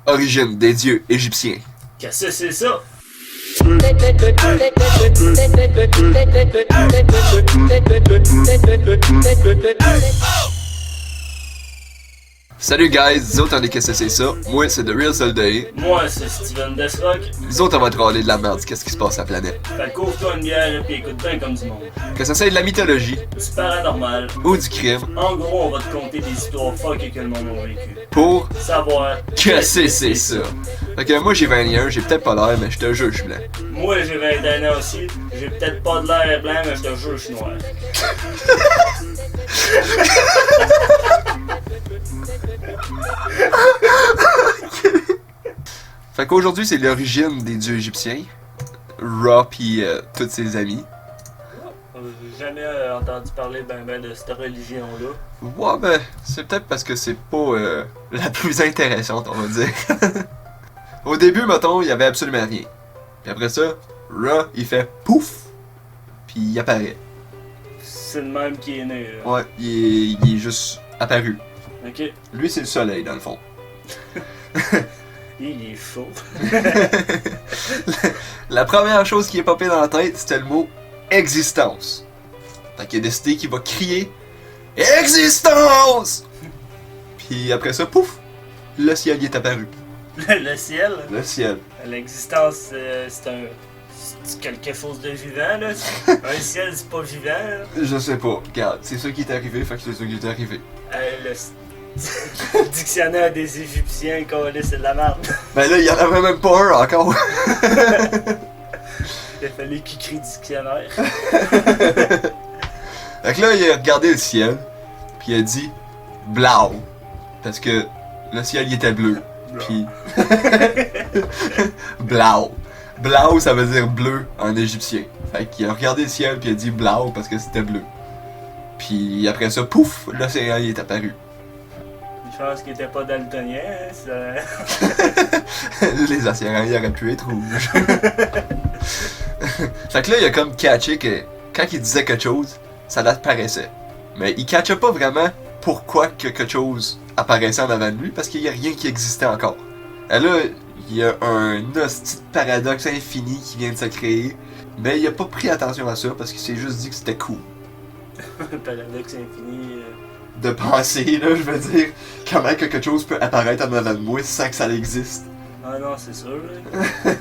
Origine des dieux égyptiens. Qu'est-ce que c'est ça? Salut guys, nous autres on est qu'est-ce que c'est ça? Moi c'est The Real Solday. Moi, c'est Steven Desrock. Nous autres on va te râler de la merde, qu'est-ce qui se passe à la planète. Fait que couvre-toi une bière et écoute bien comme du monde. Que ça soit de la mythologie Du paranormal. ou du crime, En gros, on va te conter des histoires fuckées que le monde a vécu. pour Savoir qu'est-ce que c'est ça? Fait que moi j'ai 21, j'ai peut-être pas l'air, mais je te jure je suis blanc. Moi, j'ai 21 ans aussi. J'ai peut-être pas de l'air blanc, mais je te jure, je suis noir. Fait qu'aujourd'hui c'est l'origine des dieux égyptiens. Ra pis tous ses amis. J'ai jamais entendu parler ben de cette religion-là. Ouais ben, c'est peut-être parce que c'est pas la plus intéressante on va dire. Au début, mettons, il y avait absolument rien. Puis après ça, Ra, il fait pouf! Puis il apparaît. C'est le même qui est né. Là. Ouais, il est juste apparu. Ok. Lui, c'est le soleil, dans le fond. Il est chaud. La première chose qui est popée dans la tête, c'était le mot existence. Fait qu'il a décidé qu'il va crier existence! Puis après ça, pouf! Le ciel y est apparu. Le ciel, Le ciel. l'existence, c'est quelque chose de vivant, là. Un ciel, c'est pas vivant, là. Je sais pas. Regarde, c'est ça qui est arrivé, fait que c'est ça qui est arrivé. Le dictionnaire des Égyptiens, c'est de la merde. Ben là, il y en avait même pas un encore. Il a fallu qu'il crie dictionnaire. Fait que là, il a regardé le ciel, puis il a dit blau. Parce que le ciel, il était bleu. Puis. Blau. Blau, ça veut dire bleu en égyptien. Fait qu'il a regardé le ciel, puis il a dit blau parce que c'était bleu. Puis après ça, pouf, l'océan, il est apparu. Je pense qu'il était pas daltonien, hein, ça... Les océans, il aurait pu être rouges. Fait que là, il a comme catché que quand il disait quelque chose, ça l'apparaissait. Mais il catchait pas vraiment pourquoi que quelque chose apparaissait en avant de lui, parce qu'il y a rien qui existait encore. Et là, il y a un hostie de paradoxe infini qui vient de se créer, mais il a pas pris attention à ça, parce qu'il s'est juste dit que c'était cool. Paradoxe infini... De penser, là, je veux dire, comment que quelque chose peut apparaître en avant de moi sans que ça existe. Ah non, c'est sûr, là.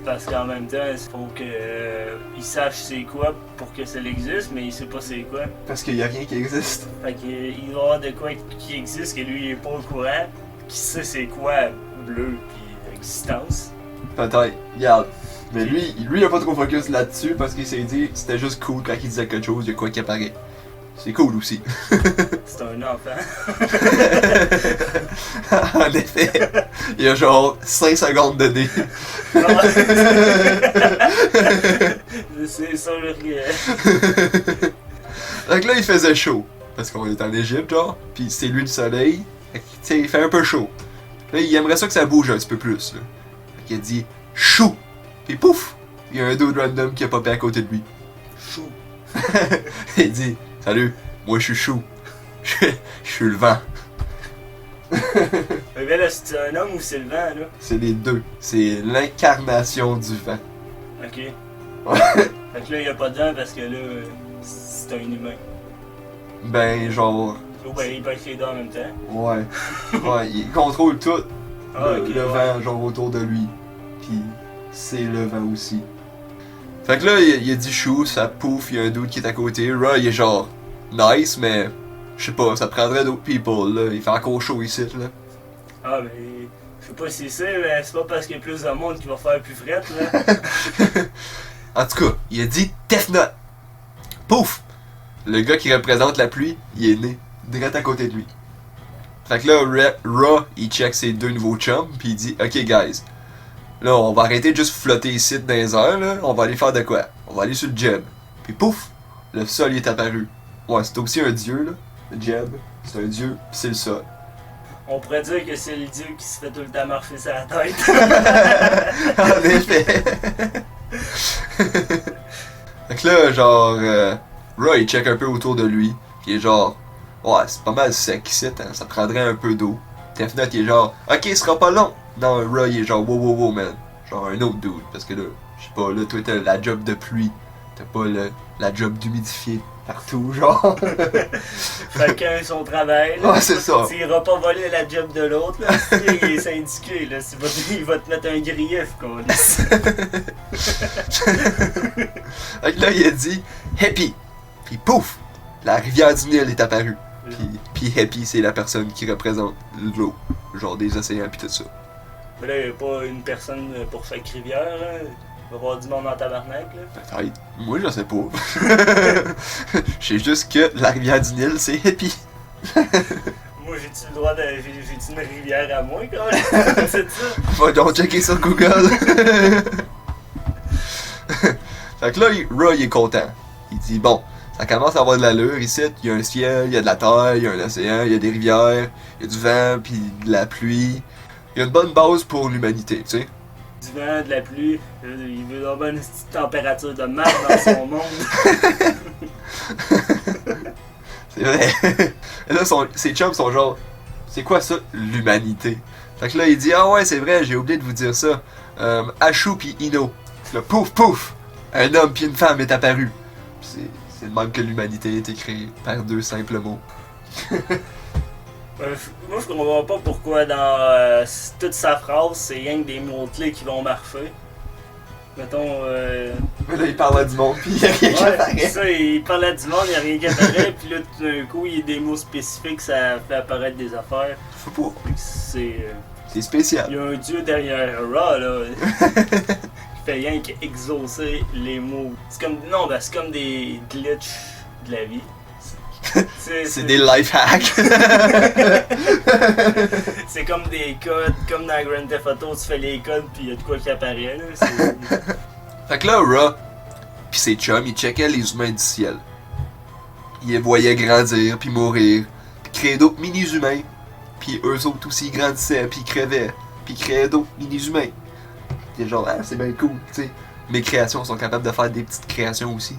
Parce qu'en même temps, il faut qu'il sache c'est quoi pour que ça existe, mais il sait pas c'est quoi. Parce qu'il y a rien qui existe. Fait qu'il doit y avoir de quoi qui existe que lui il est pas au courant, qui sait c'est quoi bleu pis existence. Peut-être, regarde. Mais lui, il a pas trop focus là-dessus parce qu'il s'est dit que c'était juste cool quand il disait quelque chose, il y a quoi qui apparaît. C'est cool aussi. C'est un enfant. En effet, il y a genre 5 secondes de dé. C'est sûr que... Donc là, il faisait chaud. Parce qu'on est en Égypte, genre. Pis c'est lui le soleil. Fait que, tu sais, il fait un peu chaud. Là, il aimerait ça que ça bouge un petit peu plus, là. Fait qu'il a dit chou. Pis pouf! Il y a un dude random qui a popé à côté de lui. Chou. Il dit salut, moi je suis chou. Je suis le vent. Mais là, c'est un homme ou c'est le vent, là? C'est les deux. C'est l'incarnation du vent. Ok. Ouais. Fait que là, il y a pas de vent parce que là, c'est un humain. Ben, genre. Ou ben, il peut être les deux en même temps. Ouais. Ouais, il contrôle tout. Ah, le ok, le ouais. vent, genre autour de lui. Puis c'est le vent aussi. Fait que là, il a dit chou, ça pouf, il y a un dude qui est à côté. Ra, il est genre nice, mais je sais pas, ça prendrait d'autres people, là. Il fait encore chaud ici, là. Ah, mais je sais pas si c'est, mais c'est pas parce qu'il y a plus de monde qui va faire plus fret, là. En tout cas, il a dit Tefnut. Pouf! Le gars qui représente la pluie, il est né, direct à côté de lui. Fait que là, Ra, il check ses deux nouveaux chums, puis il dit ok, guys. Là, on va arrêter de juste flotter ici dans les airs, là. On va aller faire de quoi? On va aller sur le Jeb. Puis pouf! Le sol il est apparu. Ouais, c'est aussi un dieu, là. Le Jeb, c'est un dieu, pis c'est le sol. On pourrait dire que c'est le dieu qui se fait tout le temps marcher sur la tête. En effet. Fait que là, genre, Ra, il check un peu autour de lui. Pis il est genre, ouais, c'est pas mal sec ici, hein. Ça prendrait un peu d'eau. Tefnut, il est genre, ok, ce sera pas long. Non, Ra, il est genre wow, man. Genre un autre dude. Parce que là, je sais pas, là, toi, t'as la job de pluie. T'as pas la job d'humidifier partout, genre. Chacun son travail. Là. Ouais, c'est ça. Tu iras pas voler la job de l'autre, là. Il est syndiqué, là. Il va te mettre un grief, qu'on dit. Fait que là, il a dit Happy. Puis pouf, la rivière du Nil est apparue. Puis Happy, c'est la personne qui représente l'eau. Genre des océans pis tout ça. Mais là, il n'y a pas une personne pour chaque rivière, là. Il va y avoir du monde en tabarnak, là. Peut-être. Moi, je sais pas. Je sais juste que la rivière du Nil, c'est Happy. Moi, j'ai-tu le droit de. J'ai-tu une rivière à moi, quand même? C'est ça? Va donc checker sur Google. Fait que là, Ra, il est content. Il dit bon, ça commence à avoir de l'allure ici. Il y a un ciel, il y a de la terre, il y a un océan, il y a des rivières, il y a du vent, puis de la pluie. Il y a une bonne base pour l'humanité, tu sais. Du vent, de la pluie, il veut avoir une petite température de merde dans son monde. C'est vrai. Et là, ses chums sont genre, c'est quoi ça, l'humanité? Fait que là, il dit, ah ouais, c'est vrai, j'ai oublié de vous dire ça. Ashu pis Ino. Là, pouf, un homme pis une femme est apparu. C'est le même que l'humanité a été créée par deux simples mots. Moi, je comprends pas pourquoi dans toute sa phrase, c'est rien que des mots-clés qui vont marcher. Mettons. Mais là, il parlait du monde, pis il y a rien qui apparaît. Ça, il parlait du monde, il y a rien qui apparaît, pis là, tout d'un coup, il y a des mots spécifiques, ça fait apparaître des affaires. Faut pas. C'est. C'est spécial. Il y a un dieu derrière Ra, là. Qui fait rien qu'exaucer les mots. C'est comme. Non, ben, c'est comme des glitches de la vie. C'est des life hacks. C'est comme des codes, comme dans Grand Theft Auto, tu fais les codes puis il y a de quoi qui apparaît là. Fait que là, Ra, pis ses chums, ils checkaient les humains du ciel. Ils les voyaient grandir, puis mourir, puis créer d'autres mini-humains. Puis eux autres aussi grandissaient, puis crevaient, puis créaient d'autres mini-humains. T'es genre, ah, c'est bien cool, tu sais. Mes créations sont capables de faire des petites créations aussi.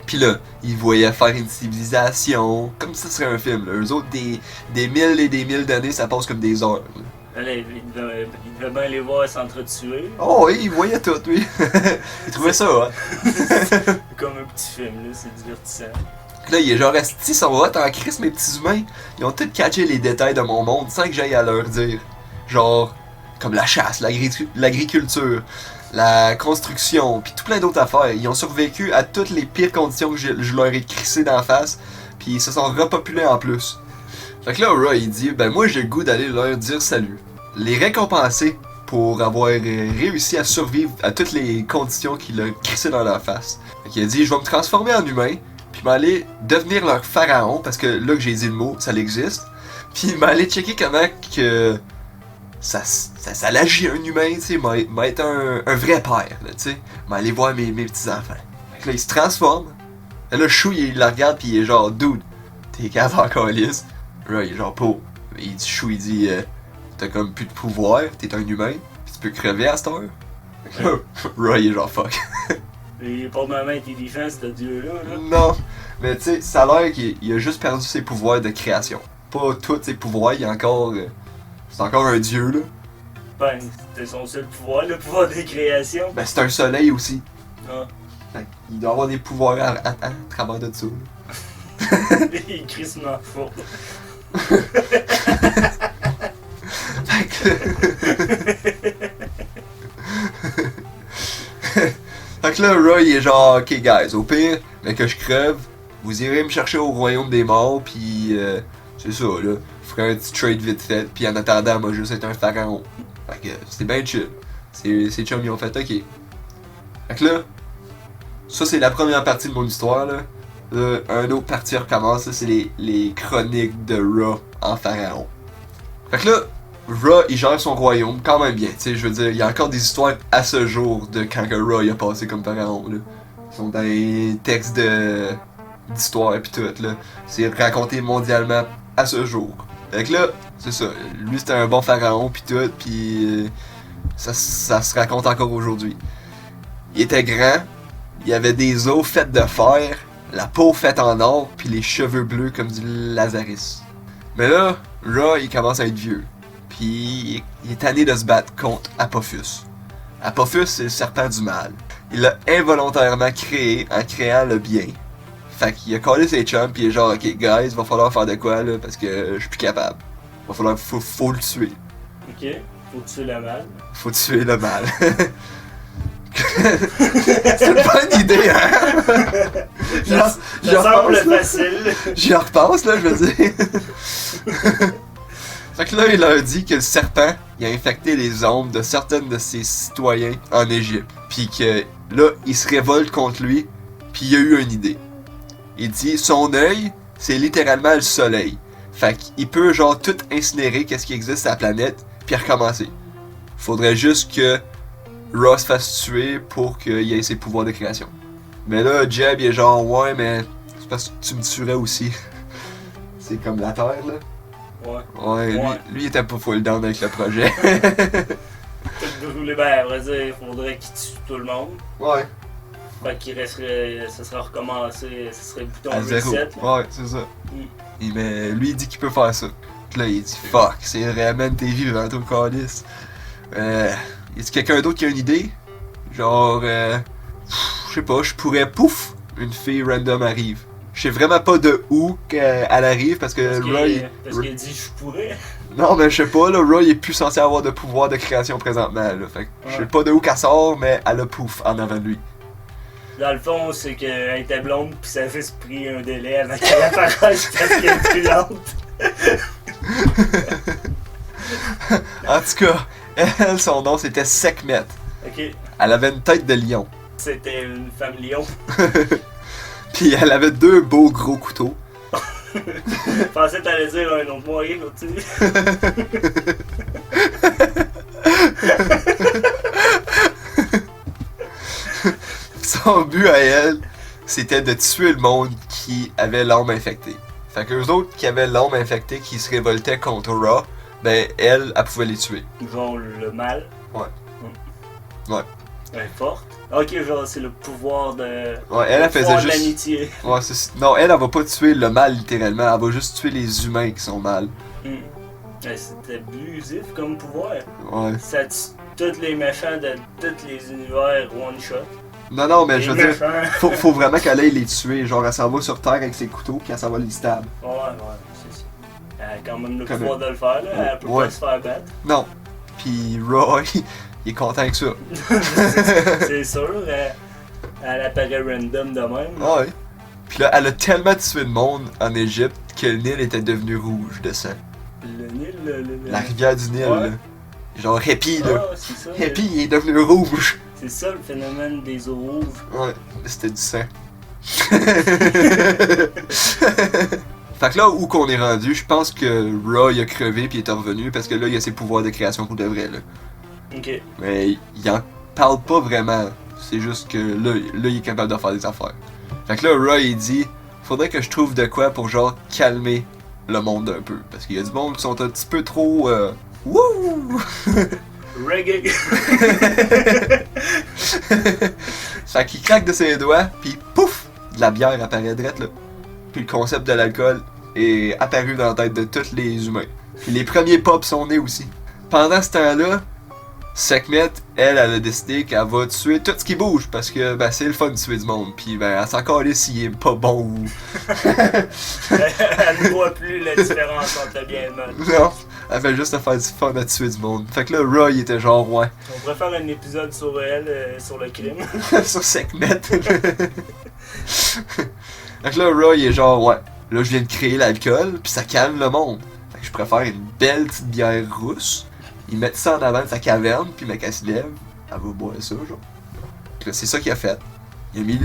Pis là, ils voyaient faire une civilisation, comme si ce serait un film. Là. Eux autres, des mille et des mille d'années, ça passe comme des heures. Là, ils devaient bien les voir s'entretuer. Oh oui, ils voyaient tout, oui. Ils trouvaient ça, hein. Comme un petit film, là, c'est divertissant. Là, il est genre, esti, sont hot en crise, mes petits humains. Ils ont tous catché les détails de mon monde sans que j'aille à leur dire. Genre, comme la chasse, l'agriculture, la construction, puis tout plein d'autres affaires. Ils ont survécu à toutes les pires conditions que je leur ai crissé d'en face, puis ils se sont repopulés en plus. Fait que là, Ra, il dit, ben moi j'ai le goût d'aller leur dire salut. Les récompenser pour avoir réussi à survivre à toutes les conditions qu'il a crissé dans leur face. Fait qu'il a dit, je vais me transformer en humain, puis m'aller devenir leur pharaon, parce que là que j'ai dit le mot, ça l'existe. Puis m'aller checker comment que ça l'agit un humain, tu sais, m'être un vrai père, là, tu sais. M'aller voir mes petits-enfants. Fait que là, il se transforme. Et là, Chou, il la regarde, pis il est genre, dude, t'es capable encore lisse. Là, il est genre, po. Il dit, Chou, il dit, t'as comme plus de pouvoir, t'es un humain, pis tu peux crever à cette heure. Fait que là, Ra, il est genre, fuck. Il est pas vraiment intelligent, ce dieu-là. Là. Non, mais tu sais, ça a l'air qu'il a juste perdu ses pouvoirs de création. Pas tous ses pouvoirs, il y a encore. C'est encore un dieu, là. Ben, c'était son seul pouvoir, le pouvoir des créations. Ben, c'est un soleil aussi. Ah. Fait il doit avoir des pouvoirs à travers de ça. Il est crissement fort. Fait que là, Ra, il est genre, ok, guys, au pire, mais que je crève, vous irez me chercher au royaume des morts, pis c'est ça, là. Je ferai un petit trade vite fait, pis en attendant, moi, juste être un pharaon. Fait que c'était bien chill. Ces chums, ils ont fait, ok. Fait que là, ça, c'est la première partie de mon histoire, là. Un autre partie recommence, ça, c'est les chroniques de Ra en pharaon. Fait que là, Ra, il gère son royaume quand même bien, tu sais, je veux dire, il y a encore des histoires à ce jour de quand que Ra, il a passé comme pharaon, là. Ils sont dans les textes d'histoire pis tout, là. C'est raconté mondialement à ce jour. Fait que là, c'est ça, lui c'était un bon pharaon pis tout, pis ça se raconte encore aujourd'hui. Il était grand, il avait des os faites de fer, la peau faite en or, pis les cheveux bleus comme du Lazaris. Mais là, Ra, il commence à être vieux. Puis il est tanné de se battre contre Apophis. Apophis, c'est le serpent du mal. Il l'a involontairement créé en créant le bien. Fait qu'il a collé ses chums, pis il est genre, ok, guys, va falloir faire de quoi, là, parce que je suis plus capable. Faut le tuer. Ok, faut tuer le mal. Faut tuer le mal. C'est une bonne idée, hein? Ça semble facile. J'y repense, là, je veux dire. Fait que là, il leur dit que le serpent, il a infecté les ombres de certaines de ses citoyens en Égypte. Puis que là, il se révolte contre lui, puis il a eu une idée. Il dit, son œil, c'est littéralement le soleil. Fait qu'il peut genre tout incinérer qu'est-ce qui existe sur la planète, puis recommencer. Faudrait juste que Ra se fasse tuer pour qu'il ait ses pouvoirs de création. Mais là, Jeb, il est genre, ouais, mais c'est parce que tu me tuerais aussi. C'est comme la Terre, là. Ouais, lui il était pas full down avec le projet. Peut-être brûler, ben, à vrai dire, faudrait qu'il tue tout le monde. Ouais. Fait qu'il resterait, ça serait recommencé, ça serait bouton À zéro. reset. Ouais, c'est ça. Mais lui il dit qu'il peut faire ça. Puis là il dit fuck, c'est vraiment tes vivant au calice. Y a-t-il quelqu'un d'autre qui a une idée? Genre, je sais pas, je pourrais pouf, une fille random arrive. Je sais vraiment pas de où qu'elle arrive parce que Parce qu'il dit je pourrais. Non, mais je sais pas, là, Ra il est plus censé avoir de pouvoir de création présentement, là. Fait que je sais pas de où qu'elle sort, mais elle a pouf en avant de lui. Dans le fond, c'est qu'elle était blonde pis ça fait se pris un délai avant qu'elle apparaisse parce qu'elle est plus lente. En tout cas, elle, son nom c'était Sekhmet. Ok. Elle avait une tête de lion. C'était une femme lion. Puis elle avait 2 beaux gros couteaux. Je pensais que t'allais dire un autre moyen, là, tu sais. Son but à elle, c'était de tuer le monde qui avait l'âme infectée. Fait que eux autres qui avaient l'âme infectée, qui se révoltaient contre Ra, ben elle pouvait les tuer. Genre le mal. Ouais. Ouais. Elle est forte. Ok, genre c'est le pouvoir de. Ouais, elle faisait pouvoir de juste. l'amitié. Ouais, non, elle va pas tuer le mal littéralement, elle va juste tuer les humains qui sont mal. C'était abusif comme pouvoir. Ouais. Ça tue tous les méchants de tous les univers one shot. Non, mais Les je veux dire, méchants. faut vraiment qu'elle aille les tuer. Genre, elle s'en va sur Terre avec ses couteaux, puis elle s'en va les stab. Ouais, c'est ça. Elle a quand même le Comme pouvoir de le faire, là. Elle peut Ouais. pas se faire battre. Non. Puis Ra, il est content avec ça. C'est sûr, elle apparaît random de même. Ouais. Puis là, elle a tellement tué de monde en Égypte que le Nil était devenu rouge de sang. Le Nil, La rivière du Nil, Ouais. là. Genre Happy, là. Ah, c'est ça. Happy, il est devenu rouge. C'est ça le phénomène des eaux rouges. Ouais, c'était du sang. Fait que là où qu'on est rendu, je pense que Ra il a crevé puis il est revenu parce que là il a ses pouvoirs de création pour de vrai là. Ok. Mais il en parle pas vraiment. C'est juste que là il est capable de faire des affaires. Fait que là Ra il dit faudrait que je trouve de quoi pour genre calmer le monde un peu. Parce qu'il y a du monde qui sont un petit peu trop wouh! Reggae. Fait qu'il craque de ses doigts, puis pouf! De la bière apparaît drette là. Puis le concept de l'alcool est apparu dans la tête de tous les humains. Puis les premiers pops sont nés aussi. Pendant ce temps-là, Sekhmet, elle a décidé qu'elle va tuer tout ce qui bouge parce que ben, c'est le fun de tuer du monde. Puis ben, elle s'en calisse s'il est pas bon ou. Elle ne voit plus la différence entre le bien et le mal. Non, elle fait juste faire du fun à tuer du monde. Fait que là, Ra il était genre ouais. On pourrait faire un épisode sur elle, sur le crime. Sur Sekhmet. Donc là, Ra il est genre ouais. Là, je viens de créer l'alcool, puis ça calme le monde. Fait que je préfère une belle petite bière rousse. Il met ça en avant de sa caverne, puis mec, elle se lève, elle va boire ça, genre. Puis là, c'est ça qu'il a fait. Il a mis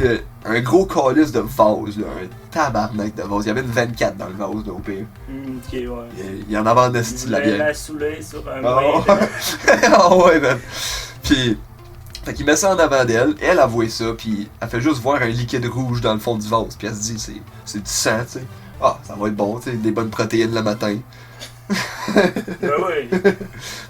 un gros calice de vase, là, un tabarnak de vase. Il y avait une 24 dans le vase, là, au pire. Ok, ouais. Il y en avait en esti de la Il bière. la saouler sur un Oh, bain. Ah ouais, man. Puis, fait qu'il met ça en avant d'elle, elle a voué ça, puis elle fait juste voir un liquide rouge dans le fond du vase, puis elle se dit, c'est du sang, tu sais. Ah, ça va être bon, tu sais, des bonnes protéines le matin. Ben oui.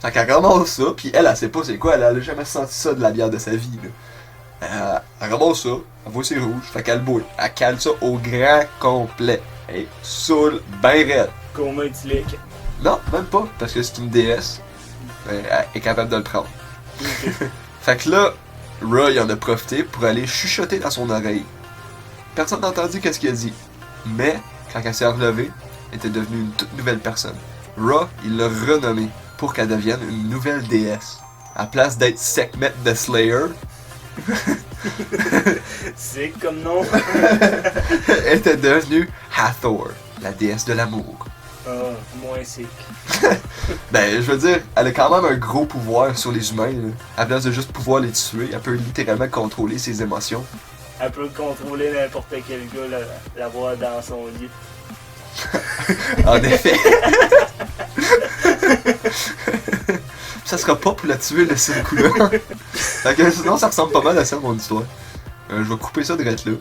Fait qu'elle ramasse ça, puis elle sait pas c'est quoi, elle a jamais senti ça de la bière de sa vie, là. Elle ramasse ça, elle voit c'est rouge, fait qu'elle boit. Elle cale ça au grand complet. Elle saoule ben raide. Combien tu liques? Non, même pas, parce que c'est une déesse. Elle est capable de le prendre. Fait que là, Ra, il en a profité pour aller chuchoter dans son oreille. Personne n'a entendu qu'est-ce qu'il a dit. Mais, quand elle s'est relevée, elle était devenue une toute nouvelle personne. Ra, il l'a renommée pour qu'elle devienne une nouvelle déesse. À place d'être Sekhmet the Slayer, C'est comme nom. elle était devenue Hathor, la déesse de l'amour. Ah, moins sick. Ben, je veux dire, elle a quand même un gros pouvoir sur les humains. Là. À place de juste pouvoir les tuer, elle peut littéralement contrôler ses émotions. Elle peut contrôler n'importe quel gars, l'avoir dans son lit. En effet. Ça sera pas pour la tuer, le seul coup-là. Fait que sinon, ça ressemble pas mal à ça, mon histoire. Je vais couper ça direct là.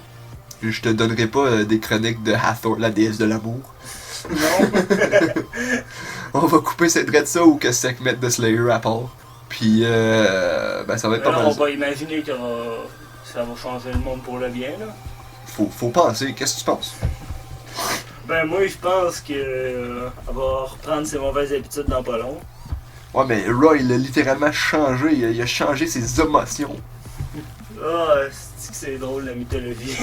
Je te donnerai pas des chroniques de Hathor, la déesse de l'amour. Non. On va couper cette direct ça ou que Sekhmet de Slayer à part. Puis, ben ça va être pas mal. On va imaginer que ça va changer le monde pour le bien, là. Faut penser. Qu'est-ce que tu penses? Ben moi, je pense que elle va reprendre ses mauvaises habitudes dans pas long. Ouais, mais Ra, il a littéralement changé. Il a changé ses émotions. Ah, c'est drôle la mythologie.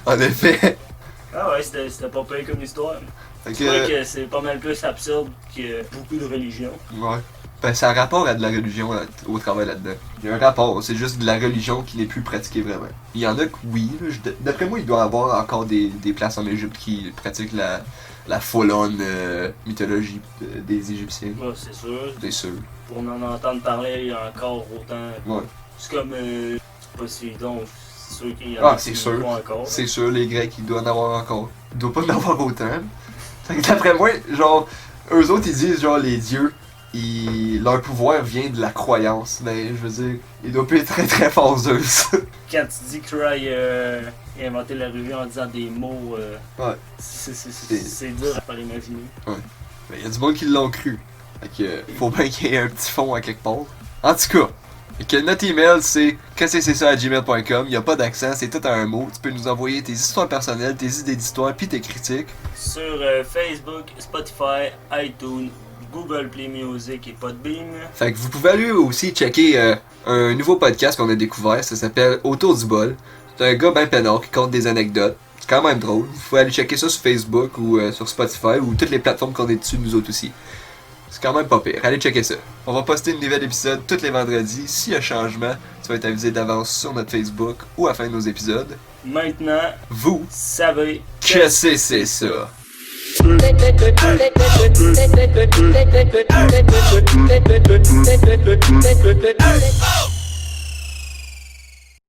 En effet. Ah ouais, c'était pas pire comme histoire. Fait C'est vrai que c'est pas mal plus absurde que beaucoup de religions. Ouais. Ben, ça a rapport à de la religion au travail là-dedans. Il y a un rapport, c'est juste de la religion qui n'est plus pratiquée vraiment. Il y en a que oui, là, d'après moi, il doit y avoir encore des places en Égypte qui pratiquent la full-on mythologie des Égyptiens. Ouais, c'est sûr. C'est sûr. Pour en entendre parler, il y a encore autant. Ouais. C'est comme. Pas si donc, c'est sûr qu'il y en Ah, a c'est qui sûr. font encore. C'est sûr, les Grecs, ils doivent en avoir encore. Ils doivent pas en avoir autant. Fait que d'après moi, genre, eux autres, ils disent, genre, les dieux, leur pouvoir vient de la croyance. Mais je veux dire, ils doivent pas être très très forts, eux. Quand tu dis que Ray a inventé la religion en disant des mots, Ouais. c'est dur à pas l'imaginer. Mais y a du monde qui l'ont cru. Fait que, faut bien qu'il y ait un petit fond à quelque part. En tout cas, que notre email c'est quest-ce-que-c'est-ça@gmail.com. Y a pas d'accent, c'est tout à un mot. Tu peux nous envoyer tes histoires personnelles, tes idées d'histoire, puis tes critiques. Sur Facebook, Spotify, iTunes, Google Play Music et Podbean. Fait que vous pouvez aller aussi checker un nouveau podcast qu'on a découvert. Ça s'appelle Autour du bol. C'est un gars ben peinard qui compte des anecdotes. C'est quand même drôle. Vous pouvez aller checker ça sur Facebook ou sur Spotify ou toutes les plateformes qu'on est dessus, nous autres aussi. C'est quand même pas pire. Allez checker ça. On va poster un nouvel épisode tous les vendredis. S'il y a changement, tu vas être avisé d'avance sur notre Facebook ou à la fin de nos épisodes. Maintenant, Vous, savez que c'est ça? Hey!